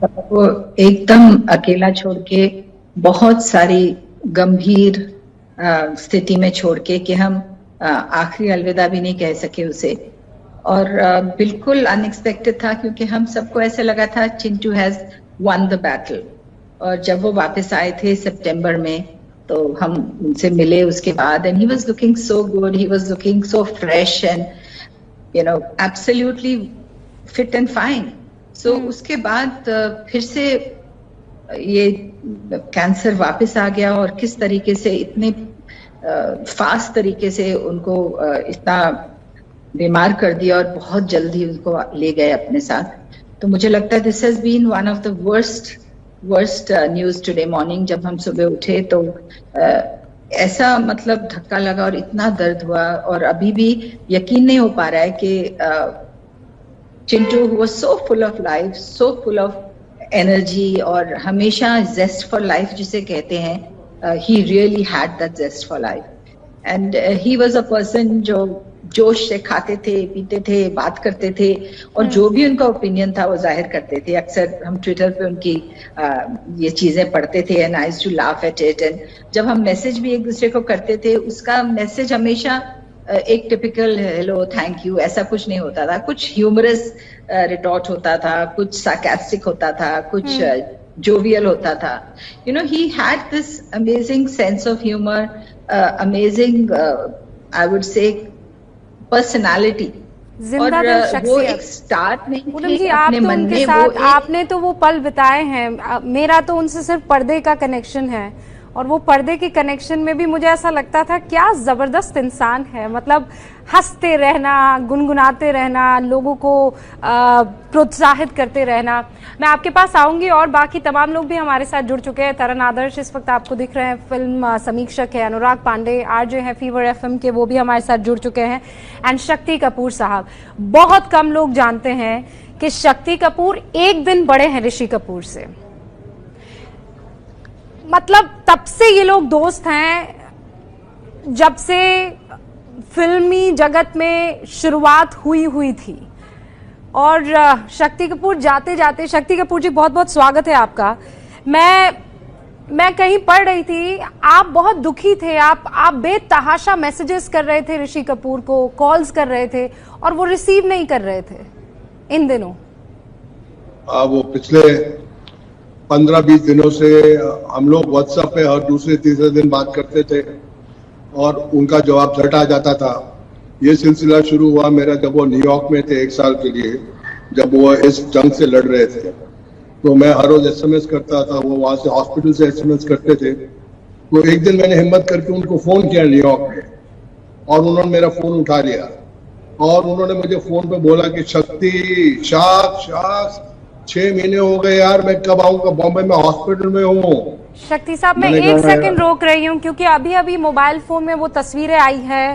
वो एकदम अकेला छोड़ के, बहुत सारी गंभीर स्थिति में छोड़ के, कि हम आखिरी अलविदा भी नहीं कह सके उसे। और बिल्कुल अनएक्सपेक्टेड था, क्योंकि हम सबको ऐसे लगा था Chintu has one the battle. और जब वो वापस आए थे सितंबर में, तो हम उनसे मिले उसके बाद, and he was looking so good, he was looking so fresh and absolutely fit and fine. So उसके बाद फिर से ये कैंसर वापस आ गया, और किस तरीके से इतने फास्ट तरीके से उनको इतना बीमार कर दिया, और बहुत जल्दी उनको ले गए अपने साथ। तो मुझे लगता है this has been one of the worst news today morning. जब हम सुबह उठे तो ऐसा मतलब धक्का लगा और इतना दर्द हुआ, और अभी भी यकीन नहीं हो पा रहा है कि Chintu was so full of life, so full of energy, और हमेशा जेस्ट फॉर लाइफ जिसे कहते हैं, he really had that zest for life, and he was a person जो जोश से खाते थे, पीते थे, बात करते थे, और जो भी उनका ओपिनियन था वो जाहिर करते थे। अक्सर हम ट्विटर पे उनकी ये चीजें पढ़ते थे, and I used to laugh at it. And जब हम मैसेज भी एक दूसरे को करते थे, उसका मैसेज हमेशा एक टिपिकल हेलो, थैंक यू, ऐसा कुछ नहीं होता था। कुछ ह्यूमरस रिटॉर्ट होता था, कुछ सार्कास्टिक होता था, कुछ jovial होता था। He had this amazing sense of humor, amazing, I would say, personality। जिंदा दिल शख्सियत। वो एक स्टार नहीं थे पूनम जी, आप तो उनके साथ आपने तो वो पल बिताए हैं। मेरा तो उनसे सिर्फ पर्दे का कनेक्शन है, और वो पर्दे के कनेक्शन में भी मुझे ऐसा लगता था क्या जबरदस्त इंसान है। मतलब हंसते रहना, गुनगुनाते रहना, लोगों को प्रोत्साहित करते रहना। मैं आपके पास आऊंगी, और बाकी तमाम लोग भी हमारे साथ जुड़ चुके हैं। तरन आदर्श इस वक्त आपको दिख रहे हैं, फिल्म समीक्षक है। अनुराग पांडे आरजे हैं फीवर एफएम के, वो भी हमारे साथ जुड़ चुके हैं। एंड शक्ति कपूर साहब, बहुत कम लोग जानते हैं कि शक्ति कपूर एक दिन बड़े हैं ऋषि कपूर से। मतलब तब से ये लोग दोस्त हैं, जब से फिल्मी जगत में शुरुआत हुई थी। और शक्ति कपूर जाते जाते, शक्ति कपूर जी बहुत बहुत स्वागत है आपका। मैं कहीं पढ़ रही थी, आप बहुत दुखी थे, आप बेतहाशा मैसेजेस कर रहे थे ऋषि कपूर को, कॉल्स कर रहे थे, और वो रिसीव नहीं कर रहे थे इन दिनों। वो पिछले 15-20 दिनों से हम लोग व्हाट्सएप पे हर दूसरे तीसरे दिन बात करते थे, और उनका जवाब झट आ जाता था। ये सिलसिला शुरू हुआ मेरा जब वो न्यूयॉर्क में थे 1 साल के लिए, जब वो इस जंग से लड़ रहे थे। तो मैं हर रोज एसएमएस करता था, वो वहां से हॉस्पिटल से एसएमएस करते थे। तो एक दिन मैंने हिम्मत करके उनको फोन किया न्यूयॉर्क में, और उन्होंने मेरा फोन उठा लिया, और उन्होंने मुझे फोन पे बोला कि शक्ति, शाख 6 महीने हो गए यार, मैं कब आऊंगा, बॉम्बे में हॉस्पिटल में हूँ। शक्ति साहब, मैं 1 सेकंड रोक रही हूँ, क्योंकि अभी मोबाइल फोन में वो तस्वीरें आई है।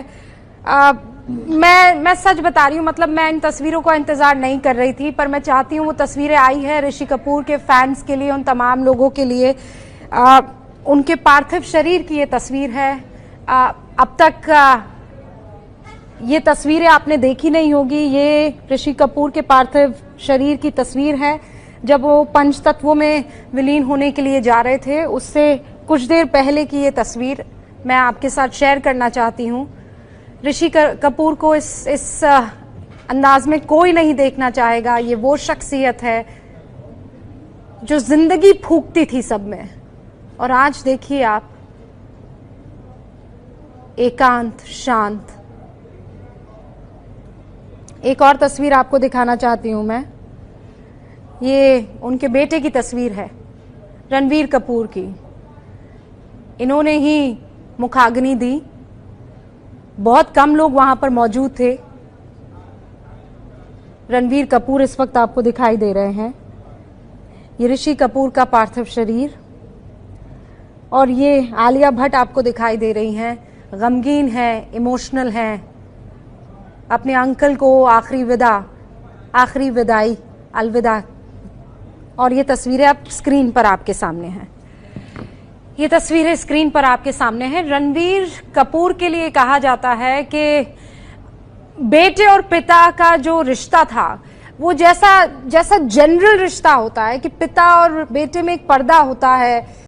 मैं सच बता रही हूँ, मतलब मैं इन तस्वीरों का इंतजार नहीं कर रही थी, पर मैं चाहती हूँ वो तस्वीरें आई है ऋषि कपूर के फैंस के लिए, उन तमाम लोगों के लिए। उनके पार्थिव शरीर की ये तस्वीर है। अब तक ये तस्वीरें आपने देखी नहीं होगी। ये ऋषि कपूर के पार्थिव शरीर की तस्वीर है, जब वो पंचतत्वों में विलीन होने के लिए जा रहे थे, उससे कुछ देर पहले की ये तस्वीर मैं आपके साथ शेयर करना चाहती हूँ। ऋषि कपूर को इस अंदाज में कोई नहीं देखना चाहेगा। ये वो शख्सियत है जो जिंदगी फूंकती थी सब में, और आज देखिए आप, एकांत, शांत। एक और तस्वीर आपको दिखाना चाहती हूं मैं, ये उनके बेटे की तस्वीर है, रणवीर कपूर की। इन्होंने ही मुखाग्नि दी, बहुत कम लोग वहां पर मौजूद थे। रणवीर कपूर इस वक्त आपको दिखाई दे रहे हैं। ये ऋषि कपूर का पार्थिव शरीर, और ये आलिया भट्ट आपको दिखाई दे रही हैं, गमगीन है, इमोशनल हैं, अपने अंकल को आखिरी विदाई, अलविदा। और ये तस्वीरें अब स्क्रीन पर आपके सामने हैं। ये तस्वीरें स्क्रीन पर आपके सामने हैं। रणवीर कपूर के लिए कहा जाता है कि बेटे और पिता का जो रिश्ता था वो जैसा जनरल रिश्ता होता है कि पिता और बेटे में एक पर्दा होता है,